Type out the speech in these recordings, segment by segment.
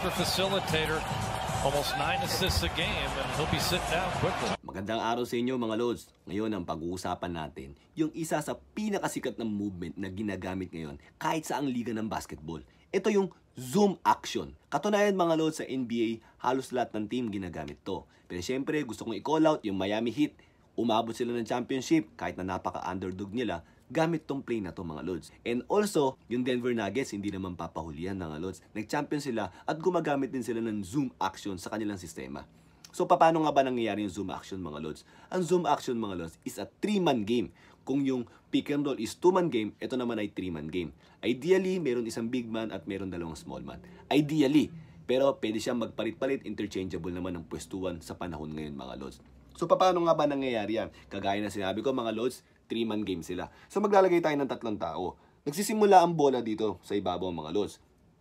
master facilitator. Almost 9 assists a game, and he'll be sitting down quickly. Magandang araw sa inyo mga Lods. Ngayon ang pag-uusapan natin yung isa sa pinakasikat na movement na ginagamit ngayon kahit saang liga ng basketball. Ito yung zoom action. Katunayan mga Lods, sa NBA, halos lahat ng team ginagamit to. Pero syempre gusto kong i-call out yung Miami Heat. Umabot sila ng championship kahit na napaka-underdog nila gamit tong play na to mga Lods. And also, yung Denver Nuggets hindi naman papahulihan mga Lods. Nag-champion sila at gumagamit din sila ng zoom action sa kanilang sistema. So paano nga ba nangyayari yung zoom action mga Lods? Ang zoom action mga Lods is a 3-man game. Kung yung pick and roll is 2-man game, ito naman ay 3-man game. Ideally, meron isang big man at meron dalawang small man. Ideally, pero pwede siyang magpalit-palit, interchangeable naman ng pwestuhan sa panahon ngayon mga Lods. So paano nga ba nangyayari yan? Kagaya na sinabi ko mga Lods, 3-man game sila. So maglalagay tayo ng 3 tao. Nagsisimula ang bola dito sa ibabaw mga Lods.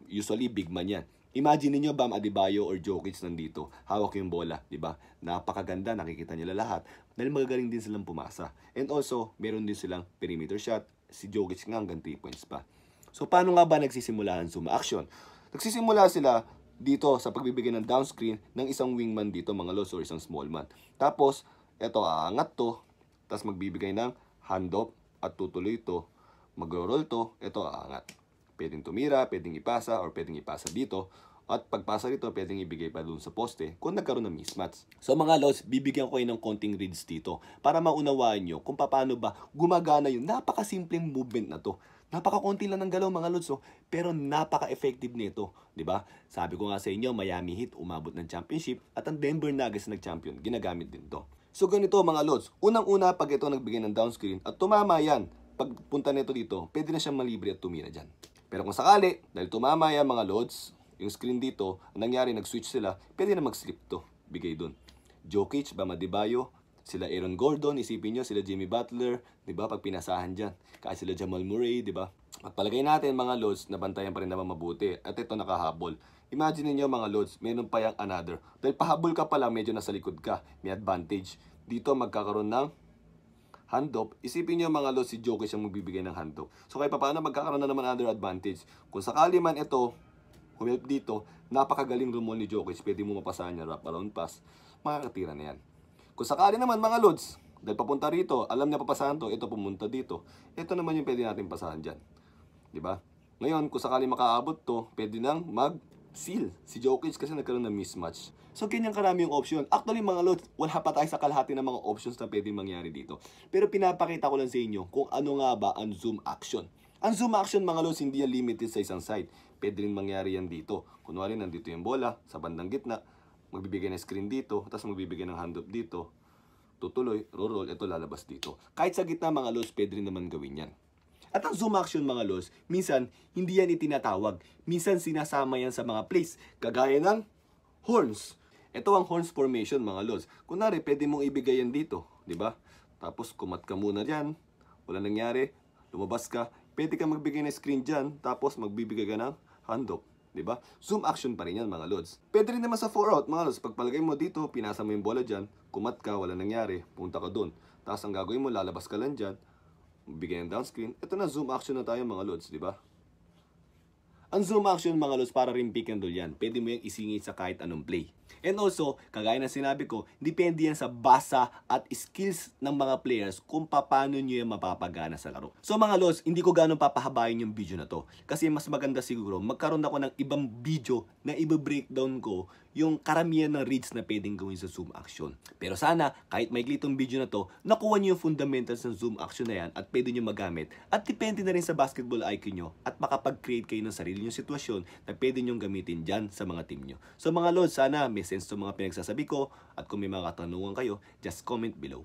Usually big man yan. Imagine niyo Bam Adebayo or Jokic nandito. Hawak yung bola, di ba? Napakaganda, nakikita nila lahat. Dahil magagaling din silang pumasa. And also, meron din silang perimeter shot. Si Jokic nga hanggang 3 points pa. So paano nga ba nagsisimula ang zoom action? Nagsisimula sila dito sa pagbibigay ng down screen ng isang wingman dito mga Lods or isang small man. Tapos, eto aangat to. Tapos magbibigay ng hand-off at tutuloy ito, mag-roll to, ito aangat. Pwedeng tumira, pwedeng ipasa, or pwedeng ipasa dito. At pagpasa rito, pwedeng ibigay pa dun sa poste kung nagkaroon ng mismatch. So mga Lods, bibigyan ko kayo ng konting reads dito para maunawaan nyo kung paano ba gumagana yung napakasimpleng movement na to. Napakakonti lang ng galaw mga Lods, pero napaka-effective nito, di ba? Sabi ko nga sa inyo, Miami Heat umabot ng championship at ang Denver Nuggets nag-champion, ginagamit din to. So ganito mga Lods, unang-una pag ito nagbigay ng down screen at tumama yan, pagpunta nito dito, pwede na siyang malibre at tumira dyan. Pero kung sakali, dahil tumama yan mga Lods, yung screen dito, ang nangyari nag-switch sila, pwede na mag-slip to, bigay dun. Jokic, Bam Adebayo, sila Aaron Gordon, isipin nyo, sila Jimmy Butler, di ba, pag pinasahan dyan. Kaya sila Jamal Murray, di ba? At palagay natin mga Lods, nabantayan pa rin naman mabuti. At ito nakahabol. Imagine niyo mga Lods, meron pa yung another. Dahil pahabol ka pala, medyo nasa likod ka, may advantage. Dito magkakaroon ng hand-off. Isipin niyo mga Lods, si Jokic ang magbibigay ng hand-off. So kaya paano magkakaroon na naman another advantage. Kung sakali man ito, humilp dito, napakagaling rumol ni Jokic. Pwede mo mapasahan niya, wrap around pass. Makakatira na yan. Kung sakali naman mga Lods, dahil papunta rito, alam niya papasahan to, ito pumunta dito. Ito naman yung pwede natin pasahan dyan. Diba? Ngayon, kung sakali makaabot to, pwede nang mag-seal si Jokic kasi nagkaroon ng mismatch. So, ganyan karami yung option. Actually, mga Lods, wala pa tayo sa kalahati ng mga options na pwede mangyari dito. Pero pinapakita ko lang sa inyo kung ano nga ba ang zoom action. Ang zoom action, mga Lods, hindi yan limited sa isang side. Pwede rin mangyari yan dito. Kunwari, nandito yung bola, sa bandang gitna, magbibigay ng screen dito, tapos magbibigay ng hand-off dito, tutuloy, roll, ito lalabas dito. Kahit sa gitna mga Lods, pwede rin naman gawin yan. At ang zoom action mga Lods, minsan hindi yan itinatawag. Minsan sinasama yan sa mga plays, kagaya ng horns. Ito ang horns formation mga Lods. Kunwari, pwede mong ibigay yan dito, di ba? Tapos kumat ka muna dyan, wala nangyari, lumabas ka, pwede ka magbigay ng screen dyan, tapos magbibigay ka ng hand-off. Diba? Zoom action pa rin yan mga Lods. Pwede rin naman sa 4-out mga Lods. Pagpalagay mo dito, pinasa mo yung bola dyan, kumat ka, wala nangyari, punta ka dun. Tapos ang gagawin mo, lalabas ka lang dyan, bigay ng down screen. Ito na, zoom action na tayo mga Lods, diba? Ang zoom action mga Lods para rin pick and roll yan. Pwede mo yung isingit sa kahit anong play. And also, kagaya na sinabi ko, depende yan sa basa at skills ng mga players kung paano nyo yung mapapagana sa laro. So mga Lods, hindi ko ganun papahabayin yung video na to. Kasi mas maganda siguro, magkaroon ako ng ibang video na i-breakdown ko yung karamihan ng reads na pwedeng gawin sa zoom action. Pero sana, kahit maikli itong video na to, nakuha nyo yung fundamentals ng zoom action na yan at pwede nyo magamit. At depende na rin sa basketball IQ nyo at makapag-create kayo ng sarili nyong sitwasyon na pwede nyong gamitin dyan sa mga team nyo. So mga Lods, sana may sense to mga pinagsasabi ko at kung may mga katanungan kayo, just comment below.